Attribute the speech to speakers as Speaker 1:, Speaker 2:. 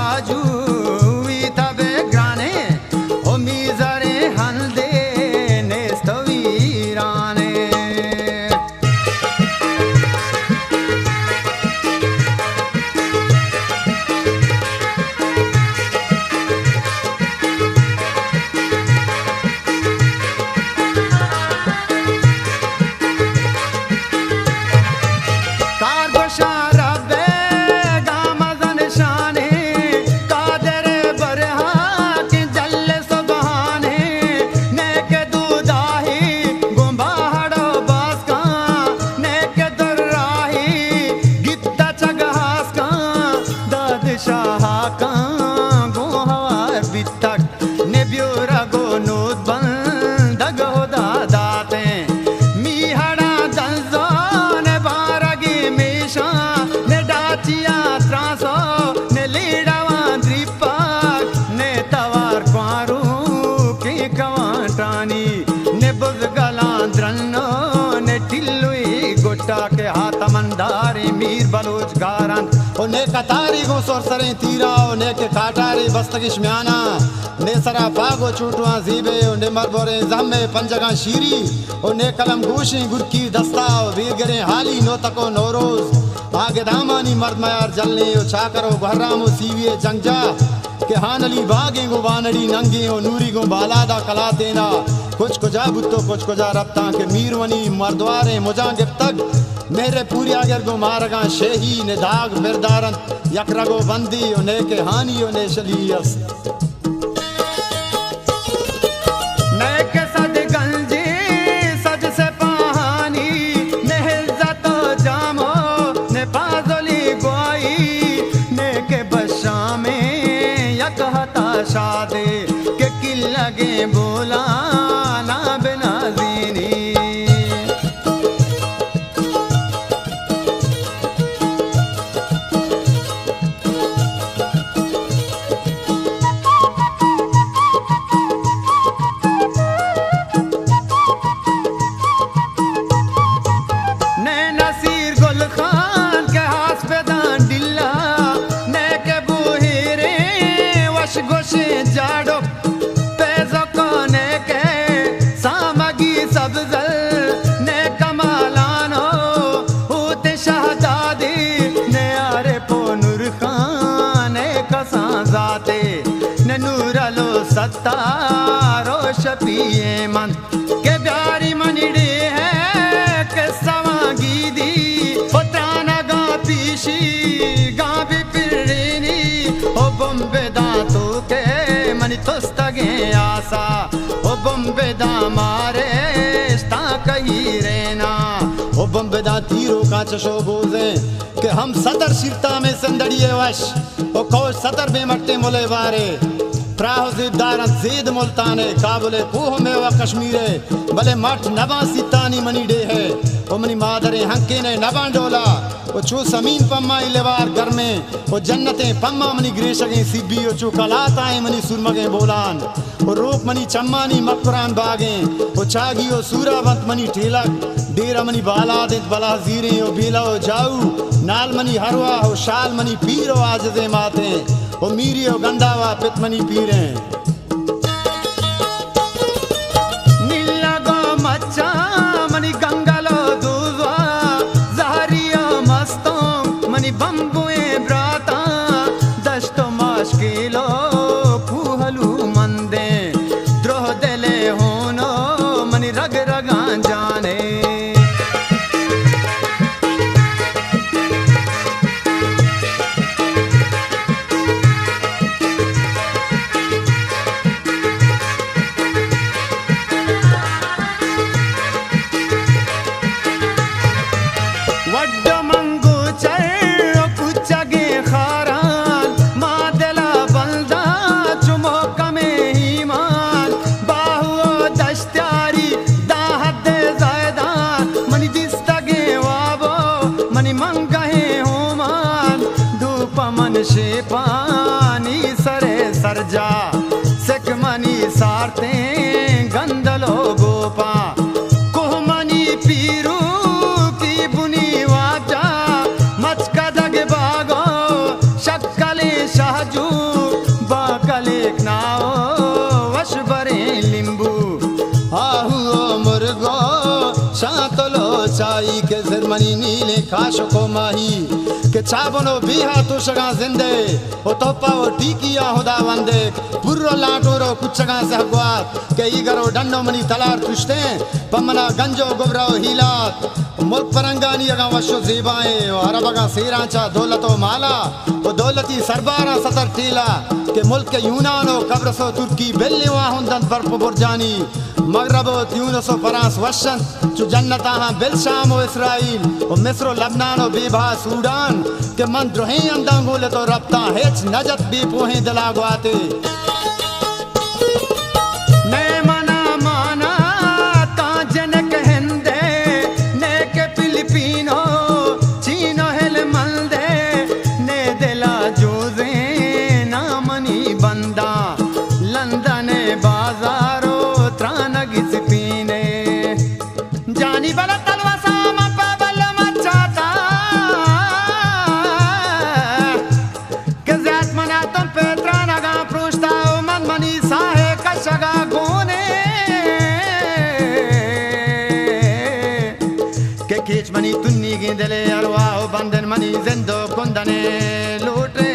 Speaker 1: बाजू तबे ग्राने ओ मीजरे हल्दे नेस्तवीराने के हाथ मंदारी मीर बलोच गारन ने कतारी गो सोरसरे तीरा ने के काटारी बस्तगिश म्याना ने सरा फागो चूटवा जीबे ने मरबोरे जमे पंजगा शीरी ने कलम गोशी गुरकी दस्ता वीगरे हाली नो तको नौरोज आगे दामानी मर्द मयार जलने ओ चाकरो घरामो सीविए जंगजा के हानली बागे गो वानड़ी नंगे ओ नूरी गो बालादा कला देना कुछ कुजा बुत्तो कुछ कुजा रब्ता के मीरवनी मर्दवारे मुजा गिफ्तग मेरे पूरी अगर गो मारगा शेही ने दाग मिरदारन यकरगो बंदी ने के हानी ने शलीयस ने के सद गंजी सज से पहानी ने इज्जत जामो ने बाजली गोई ने के बशा में यक हता शादे के किल लगे बोला सत्तारो शपिए मन के प्यारी मनिड़े है के सवागी दी पताना गा पीशी गा भी पिरनी ओ बम्बे दांतों के मनी तोस्तगे आसा ओ बम्बे दा मारे स्ता कही रहना ओ बम्बे दा तीरो का चशो बोझे के हम सदर शिरता में संदड़िए वश ओ कोश सदर में मट्टे मोले वारे प्राहुदार जेद मुल्ताने काबुले पूह में व कश्मीरे भले मठ नवा सीतानी मनी डे है ओ मनी मादरे हंके ने नवा डोला ओ चू समीन पम्मा इलेवार घर में ओ जन्नते पम्मा मनी ग्रेशगे सिब्बी ओ चू कलाताए मनी सुरमगे बोलान ओ रोक मनी चम्मानी मकरान बागे ओ चागी ओ सूरावंत मनी ठेलक डेरा मनी बाला दित बला जीरे ओ बेला ओ जाऊ नाल मनी हरवा ओ शाल मनी पीर ओ आजदे माते ओ मीरी ओ गंदावा पितमनी पीरे नीला गो मच्चा मनी गंगालो दूजवा जहरिया मस्तो मनी बम्बुए ब्राता दस्तो मुश्किलो कुहलू मंदे द्रोह देले होनो मनी रग रगा जाने से पानी सरे सरजा सकमनी सारते गंदलो गोपा कोहमनी पीरू की बुनी वाजा मचका जग बागो शक्कले शाहजू देखना वश बरे लिंबू आहू मुर्गो शांतलो चाई के जर्मनी नीले काश को माही के चाबनो बिहा तो शगा जिंदे ओ तोपा ओ टीकिया होदा वंदे पुर्रो लाटोरो कुचगा सहगवात के इगरो डंडो मनी तलार तुष्टे पमना गंजो गुबरो हिलात मुल्क परंगानी अगा वशो ज़ेबाए अरबगा सेरांचा दौलतो माला वो दौलती सरबारा सतर टीला के मुल्क के यूनानो कब्रसो तुर्की बेल्लेवा हुंदन बर्फ बुरजानी मगरबो यूनसो फरांस वशन चु जन्नता हां बेलशाम ओ इसराइल ओ मिस्रो लबनानो बेभा सूडान के मन द्रोहे अंदांगोले तो रब्ता हेच नजत बे पोहे दलागवाते ने मना माना ताजन कहंदे ने के फिलिपिनो चीनो हेल मलदे ने दिला जोजे ना मनी बंदा लंदन बाजारो त्रानगिस पीने जानी बला तलवा सामा पाबल मचाता के ज़्याद मना तुम पे त्रानगा प्रोष्टा मन मनी साहे कशगा गोने के केच मनी तुन्नी गिंदले अरवा बंदन मनी जिंदो कुंदने लूटे